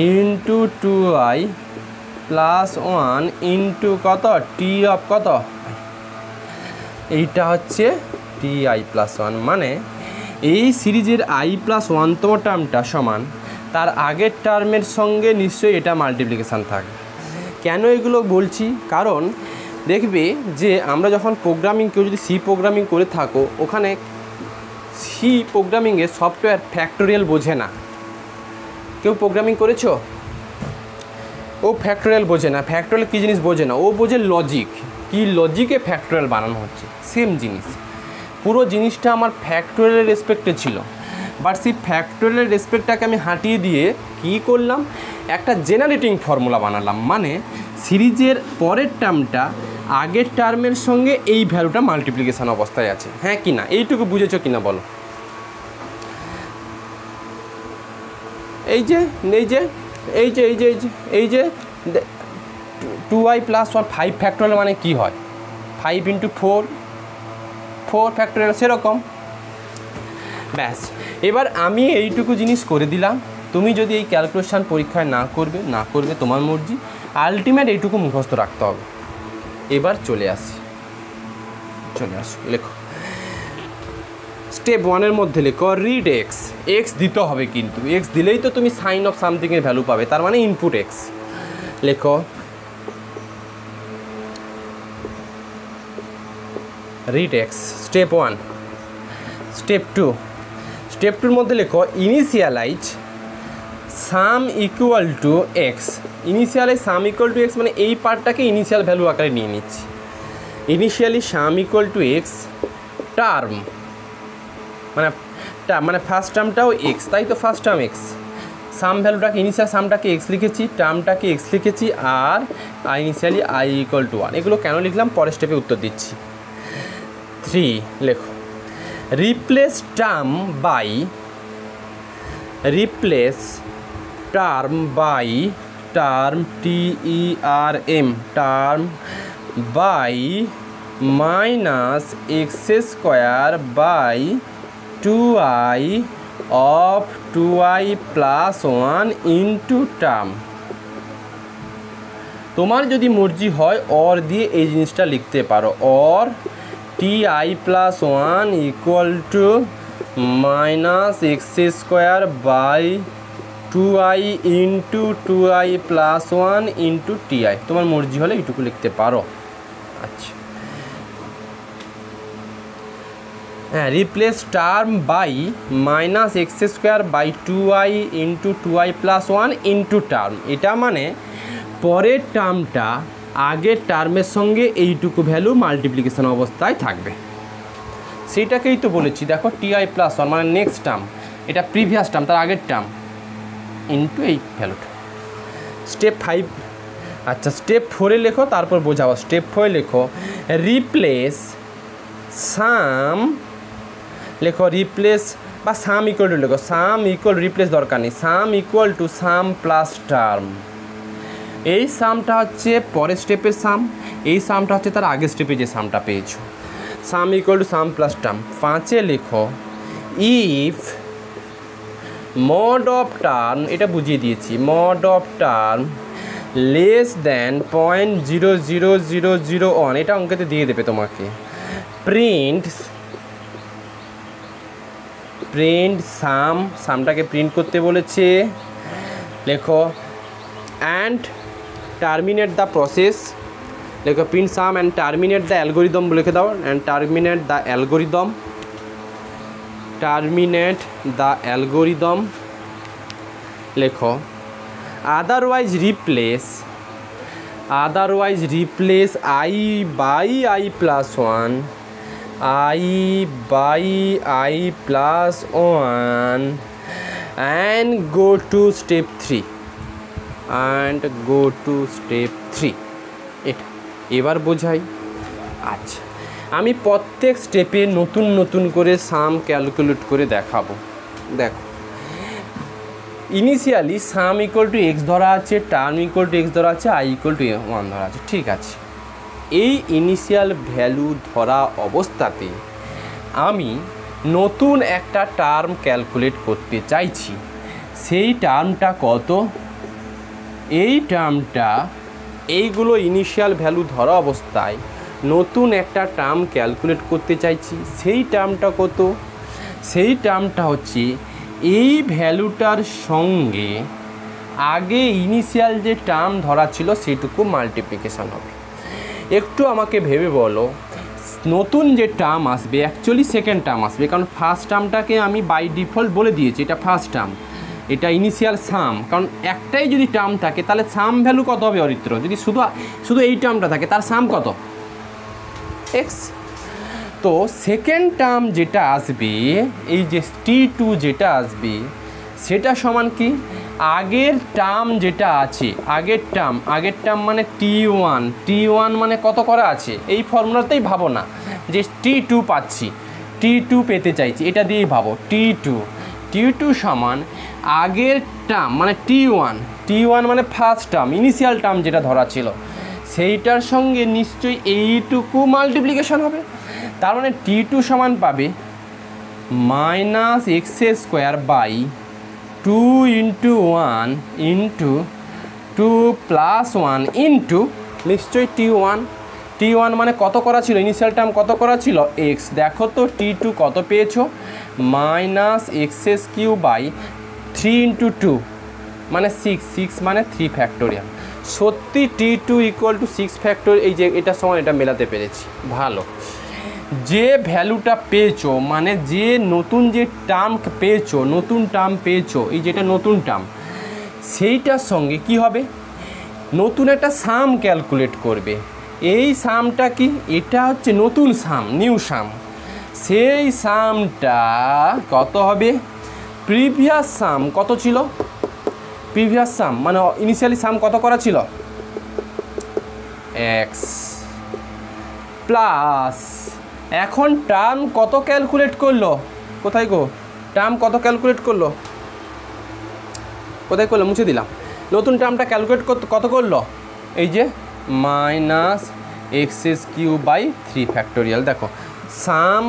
into 2i + 1 into কত টি অফ কত, এইটা হচ্ছে ti+1, মানে এই সিরিজের i+1 তম টার্মটা সমান তার আগের টার্মের সঙ্গে নিশ্চয়ই এটা মাল্টিপ্লিকেশান থাকে। কেন এগুলো বলছি, কারণ দেখবে যে আমরা যখন প্রোগ্রামিং, কেউ যদি সি প্রোগ্রামিং করে থাকো, ওখানে সি প্রোগ্রামিংয়ে সফটওয়্যার ফ্যাক্টোরিয়াল বোঝে না। কেউ প্রোগ্রামিং করেছো, ও ফ্যাক্টোরিয়াল বোঝে না, ফ্যাক্টোরিয়াল কী জিনিস বোঝে না, ও বোঝে লজিক, কি লজিকে ফ্যাক্টোরিয়াল বানানো হচ্ছে, সেম জিনিস। পুরো জিনিসটা আমার ফ্যাক্টোরিয়ালের রেসপেক্টে ছিল, বাট সেই ফ্যাক্টোরিয়ালের রেসপেক্টটাকে আমি হাঁটিয়ে দিয়ে কী করলাম, একটা জেনারেটিং ফর্মুলা বানালাম, মানে সিরিজের পরের টার্মটা আগের টার্মের সঙ্গে এই ভ্যালুটা মাল্টিপ্লিকেশান অবস্থায় আছে হ্যাঁ কি না। এইটুকু বুঝেছো কি না বলো। এই যে এই যে এই যে এই যে এই যে 2i + 1 5 ফ্যাক্টোরিয়াল মানে কি হয়, 5 ইন্টু 4 ফ্যাক্টোরিয়াল, সেরকম। ব্যাস, এবার আমি এইটুকু জিনিস করে দিলাম। তুমি যদি এই ক্যালকুলেশান পরীক্ষায় না করবে তোমার মর্জি, আলটিমেট এইটুকু মুখস্থ রাখতে হবে। এবার চলে আসো, লেখো স্টেপ 1 এর মধ্যে লেখো রিড x দিতে হবে, কিন্তু x দিলেই তো তুমি সাইন অফ সামথিংয়ের ভ্যালু পাবে, তার মানে ইনপুট x। লেখো read x step 1। Step 2, step 2-র মধ্যে লেখো initialize sum equal to x. Initialize sum equal to x মানে এই পার্টটাকে ইনিশিয়াল ভ্যালু আকারে নিয়ে নিচ্ছি। Initially sum equal to x term মানে ফার্স্ট টার্মটাও এক্স, তাই তো ফার্স্ট টার্ম এক্স, সাম ভ্যালুটাকে ইনিশিয়াল সামটাকে এক্স লিখেছি, টার্মটাকে এক্স লিখেছি, আর ইনিশিয়ালি আই ইকুয়াল টু 1। এগুলো কেন লিখলাম পরের স্টেপে উত্তর দিচ্ছি। 3 লেখো replace term by term TERM term by minus x square by 2i of 2i plus 1 into term. তোমার যদি মর্জি হয় অর দিয়ে এই জিনিসটা লিখতে পারো, or TI plus 1 equal to minus x square by 2i into 2i plus 1 into TI। তোমার মর্জি হলে এইটুকু লিখতে পারো। আচ্ছা হ্যাঁ, replace term by minus x square by 2i into 2i plus 1 into term. এটা মানে পরের টার্মটা আগের টার্মের সঙ্গে এইটুকু ভ্যালু মাল্টিপ্লিকেশন অবস্থায় থাকবে, সেইটাকেই তো বলেছি। দেখো TI প্লাস 1 মানে নেক্সট টার্ম, এটা প্রিভিয়াস টার্ম তার আগের টার্ম ইন্টু এই ভ্যালুটা। স্টেপ 5 আচ্ছা স্টেপ 4-এ লেখো, তারপর বোঝাও। স্টেপ 4-এ লেখো রিপ্লেস সাম, লেখো রিপ্লেস বা সাম ইকুয়াল টু, লেখো সাম ইকুয়াল, রিপ্লেস দরকার নেই, সাম equal to sum plus term. এই সামটা হচ্ছে পরের স্টেপের সাম, এই সামটা হচ্ছে তার আগের স্টেপে যে সামটা পেয়েছো। Sum equal to sum plus term. 5-এ লেখো ইফ মড অফ টার্ম, এটা বুঝিয়ে দিয়েছি, mod of term less than 0.00001, এটা অঙ্কেতে দিয়ে দেবে তোমাকে। প্রিন্ট সাম, সামটাকে প্রিন্ট করতে বলেছে। লেখো অ্যান্ড টার্মিনেট দ্য প্রসেস, লেখো print sum and terminate the algorithm লিখে দাও, অ্যান্ড টার্মিনেট দ্য অ্যালগোরিদম, লেখো otherwise replace i by i plus 1, i by i plus 1 and go to step 3 এটা এবার বোঝাই। আচ্ছা আমি প্রত্যেক স্টেপে নতুন নতুন করে সাম ক্যালকুলেট করে দেখাবো। দেখো initially sum equal to x ধরা আছে, টার্ম ইকুয়াল টু এক্স ধরা আছে, আই ইকুয়াল টু 1 ধরা আছে, ঠিক আছে। এই ইনিশিয়াল ভ্যালু ধরা অবস্থাতে আমি নতুন একটা টার্ম ক্যালকুলেট করতে চাইছি। সেই টার্মটা কত? এই টার্মটা, এইগুলো ইনিশিয়াল ভ্যালু ধরা অবস্থায় নতুন একটা টার্ম ক্যালকুলেট করতে চাইছি। সেই টার্মটা কত? সেই টার্মটা হচ্ছে এই ভ্যালুটার সঙ্গে আগে ইনিশিয়াল যে টার্ম ধরা ছিল সেটুকু মাল্টিপ্লিকেশন হবে। একটু আমাকে ভেবে বলো, নতুন যে টার্ম আসবে অ্যাকচুয়ালি সেকেন্ড টার্ম আসবে, কারণ ফার্স্ট টার্মটাকে আমি বাই ডিফল্ট বলে দিয়েছি এটা ফার্স্ট টার্ম, এটা ইনিশিয়াল সাম। কারণ একটাই যদি টার্ম থাকে তাহলে সাম ভ্যালু কত হবে অরিত্র? যদি শুধু এই টার্মটা থাকে তার সাম কত? এক্স। তো সেকেন্ড টার্ম যেটা আসবে, এই যে T2 যেটা আসবে সেটা সমান কি? আগের টার্ম যেটা আছে, আগের টার্ম মানে T1 মানে কত করা আছে? এই ফর্মুলাতেই ভাবো না যে T2 পাচ্ছি, T2 পেতে চাইছি, এটা দিয়েই ভাবো T2 সমান আগের টার্ম মানে T1 মানে ফার্স্ট টার্ম ইনিশিয়াল টার্ম যেটা ধরা ছিল সেইটার সঙ্গে নিশ্চয়ই এইটুকু মাল্টিপ্লিকেশন হবে। তার মানে T2 সমান পাবে minus x square by 2 into 1 into 2 plus 1 into নিশ্চয়ই T1 মানে কত করা ছিল? ইনিশিয়াল টার্ম কত করা ছিল? এক্স। দেখো তো T2 কত পেয়েছো? Minus x cube by 3 into 2 মানে 6 মানে 3 ফ্যাক্টোরিয়াল। সত্যি T2 ইকুয়াল টু 6 ফ্যাক্টোরিয়াল, এই যে এটার সময় এটা মেলাতে পেরেছি, ভালো। যে ভ্যালুটা পেয়েছো, মানে যে নতুন যে টার্ম পেয়েছো, নতুন টার্ম পেয়েছো, এই যেটা নতুন টার্ম, সেইটার সঙ্গে কি হবে, নতুন একটা সাম ক্যালকুলেট করবে। এই সামটা কি, এটা হচ্ছে নতুন সাম, নিউ সাম। সেই সামটা কত হবে, প্রিভিয়াস সাম কত ছিল, প্রিভিয়াস সাম মানে ইনিশিয়ালি সাম কত করা ছিল, এক্স প্লাস এখন টার্ম কত ক্যালকুলেট করলো, কোথায় গো, টার্ম কত ক্যালকুলেট করলো, কোথায় করলো, মুছে দিলাম। নতুন টার্মটা ক্যালকুলেট কত করলো, এই যে minus x cube by 3 factorial. দেখো sum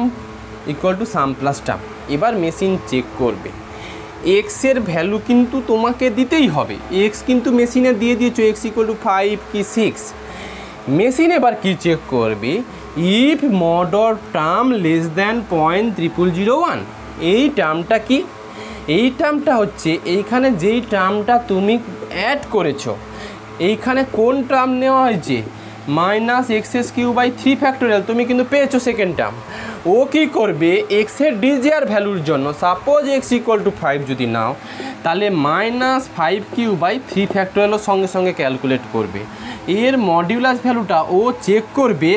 equal to sum plus term. এবার মেশিন চেক করবে, এক্সের ভ্যালু কিন্তু তোমাকে দিতেই হবে, এক্স কিন্তু মেশিনে দিয়ে দিয়েছো, এক্স ইকুয়াল টু 5 কি 6। মেশিন এবার কি চেক করবে, if mod of term less than 0.0001। এই টার্মটা কি, এই টার্মটা হচ্ছে এইখানে যেই টার্মটা তুমি অ্যাড করেছো, এইখানে কোন টার্ম নেওয়া হয়েছে, minus x cube by 3 factorial, তুমি কিন্তু পেয়েছো সেকেন্ড টার্ম। ও কী করবে, এক্সের ডিজিআর ভ্যালুর জন্য সাপোজ এক্স ইকুয়াল টু 5 যদি নাও, তাহলে মাইনাস 5 কিউ বাই 3 ফ্যাক্টোরিয়ালও সঙ্গে সঙ্গে ক্যালকুলেট করবে। এর মডিউলাস ভ্যালুটা ও চেক করবে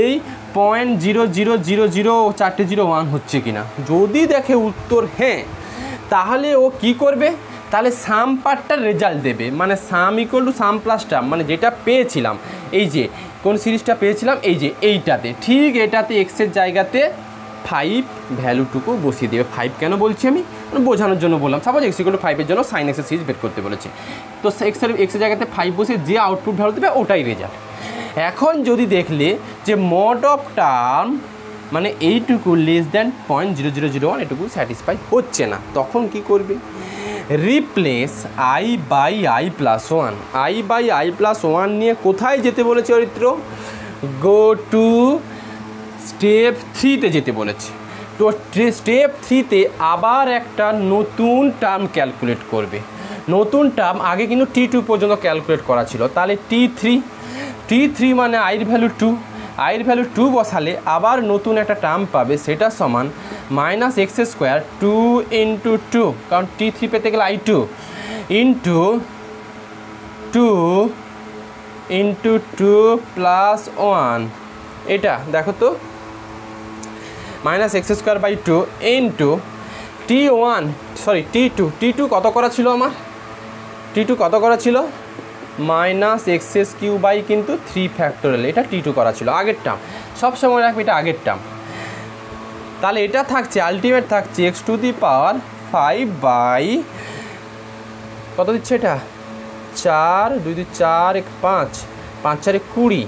এই 0.000001 হচ্ছে কিনা। যদি দেখে উত্তর হ্যাঁ, তাহলে ও কি করবে, তাহলে সাম পার্টটার রেজাল্ট দেবে, মানে সাম equal to sum plus term, মানে যেটা পেয়েছিলাম, এই যে কোন সিরিজটা পেয়েছিলাম, এই যে এইটাতে, ঠিক এটাতে এক্সের জায়গাতে 5 ভ্যালুটুকু বসিয়ে দেবে। 5 কেন বলছি আমি, বোঝানোর জন্য বললাম। সাপোজ এক্স ইকুয়াল টু 5 এর জন্য সাইন এক্সের সিরিজ বের করতে বলেছে, তো এক্সের জায়গাতে 5 বসিয়ে যে আউটপুট ভ্যালু দেবে ওটাই রেজাল্ট। এখন যদি দেখলে যে মড অফ টার্ম মানে এইটুকু লেস দ্যান 0.0001 এটুকু স্যাটিসফাই হচ্ছে না, তখন কি করবে, replace I by I plus 1। I by I plus 1 নিয়ে কোথায় যেতে বলেছে চরিত্র, গো টু স্টেপ 3তে যেতে বলেছে। তো স্টেপ 3তে আবার একটা নতুন টার্ম ক্যালকুলেট করবে। নতুন টার্ম আগে কিন্তু T2 পর্যন্ত ক্যালকুলেট করা ছিল, তাহলে T3 মানে আইয়ের ভ্যালু 2, আইয়ের ভ্যালু 2 বসালে আবার নতুন একটা টার্ম পাবে, সেটা সমান মাইনাস এক্স স্কোয়ার 2 ইন্টু 2, কারণ T3 পেতে গেলে I2 ইন্টু 2 ইন্টু 2 প্লাস 1। এটা দেখো তো, minus x square by 2 into T2 কত করা ছিল আমার, T2 কত করা ছিল, মাইনাস এক্স কিউ বাই কিন্তু 3 ফ্যাক্টোরিয়াল, এটা T2 করা ছিল, আগের টার্ম, সবসময় রাখবে এটা আগের টার্ম। তাহলে এটা থাকছে, আলটিমেট থাকছে x to the power 5 by কত দিচ্ছে এটা, 4 2 2 4 1 5 5 4 20,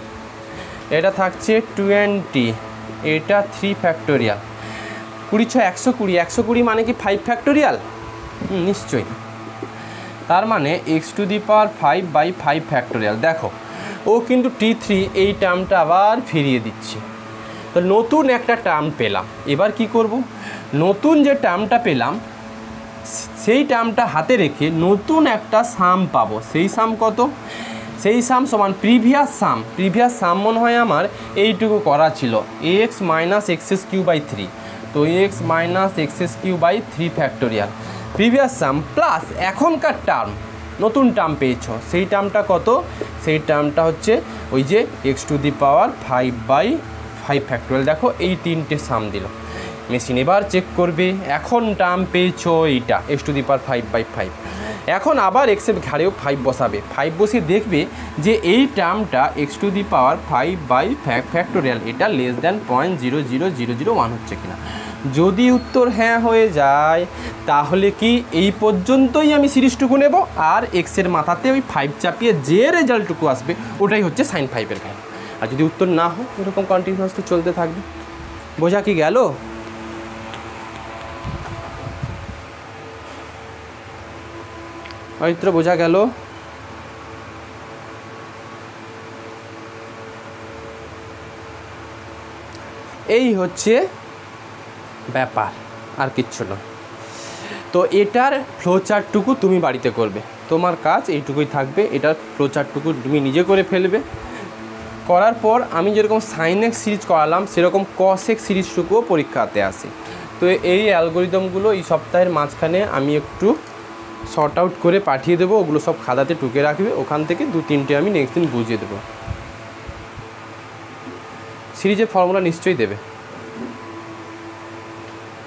এটা থাকছে 20, এটা 3 ফ্যাক্টোরিয়াল, 20 6 120 মানে কি 5 ফ্যাক্টোরিয়াল, নিশ্চয়ই। তার মানে x to the power 5 by 5 factorial. দেখো ও কিন্তু T3 এই টার্মটা আবার ফিরিয়ে দিচ্ছে, তো নতুন একটা টার্ম পেলাম। এবার কি করব, নতুন যে টার্মটা পেলাম সেই টার্মটা হাতে রেখে নতুন একটা সাম পাবো। সেই সাম কত, সেই সাম সমান প্রিভিয়াস সাম মনে হয় আমার এইটুকু করা ছিল, x minus x cube by 3, তো x minus x cube by 3 factorial previous sum plus এখনকার টার্ম, নতুন টার্ম পেয়েছো, সেই টার্মটা কত, সেই টার্মটা হচ্ছে ওই যে x to the power 5 by 5 factorial. দেখো এই 3টে সাম দিল। মেশিন এবার চেক করবে, এখন টার্ম পেয়েছো এইটা x to the power 5 by 5, এখন আবার এক্সের ঘাড়েও 5 বসাবে, 5 বসিয়ে দেখবে যে এই টার্মটা x to the power 5 by factorial এটা লেস দ্যান 0.00001 হচ্ছে কিনা। যদি উত্তর হ্যাঁ হয়ে যায় তাহলে কি এই পর্যন্তই আমি সিরিজটুকু নেব, আর এক্সের মাথাতে ওই 5 চাপিয়ে যে রেজাল্টটুকু আসবে ওটাই হচ্ছে সাইন 5-এর ভ্যালু। আর যদি উত্তর না হয় এরকম কন্টিনিউয়াসলি চলতে থাকবে। বোঝা কি গেল? অরিত্র বোঝা গেল? এই হচ্ছে ব্যাপার, আর কিচ্ছু না। তো এটার ফ্লোচার্টটুকু তুমি বাড়িতে করবে, তোমার কাজ এইটুকুই থাকবে। এটার ফ্লোচার্টটুকু তুমি নিজে করে ফেলবে, করার পর আমি যেরকম সাইন এক্স সিরিজ করালাম সেরকম কস এক্স সিরিজটুকুও পরীক্ষাতে আসে। তো এই অ্যালগোরিদমগুলো এই সপ্তাহের মাঝখানে আমি একটু শর্ট আউট করে পাঠিয়ে দেবো, ওগুলো সব খাতাতে টুকে রাখবে, ওখান থেকে 2-3টে আমি নেক্সট দিন বুঝিয়ে দেবো। সিরিজের ফর্মুলা নিশ্চয়ই দেবে।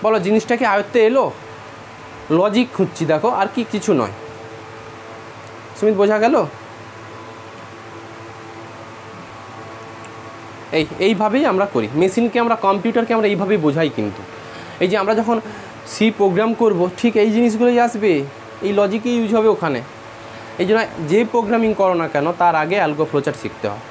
বলো জিনিসটা কি আয়ত্তে এলো? লজিক খুঁজছি দেখো, আর কি কিছু নয়। সুমিত বোঝা গেল? এইভাবেই আমরা করি। মেশিনকে আমরা, কম্পিউটারকে আমরা এইভাবেই বোঝাই। কিন্তু এই যে আমরা যখন সি প্রোগ্রাম করব, ঠিক এই জিনিসগুলোই আসবে, এই লজিকই ইউজ হবে ওখানে। এই জন্য যে প্রোগ্রামিং করো না কেন তার আগে অ্যালগো ফ্লোচার্ট শিখতে হয়।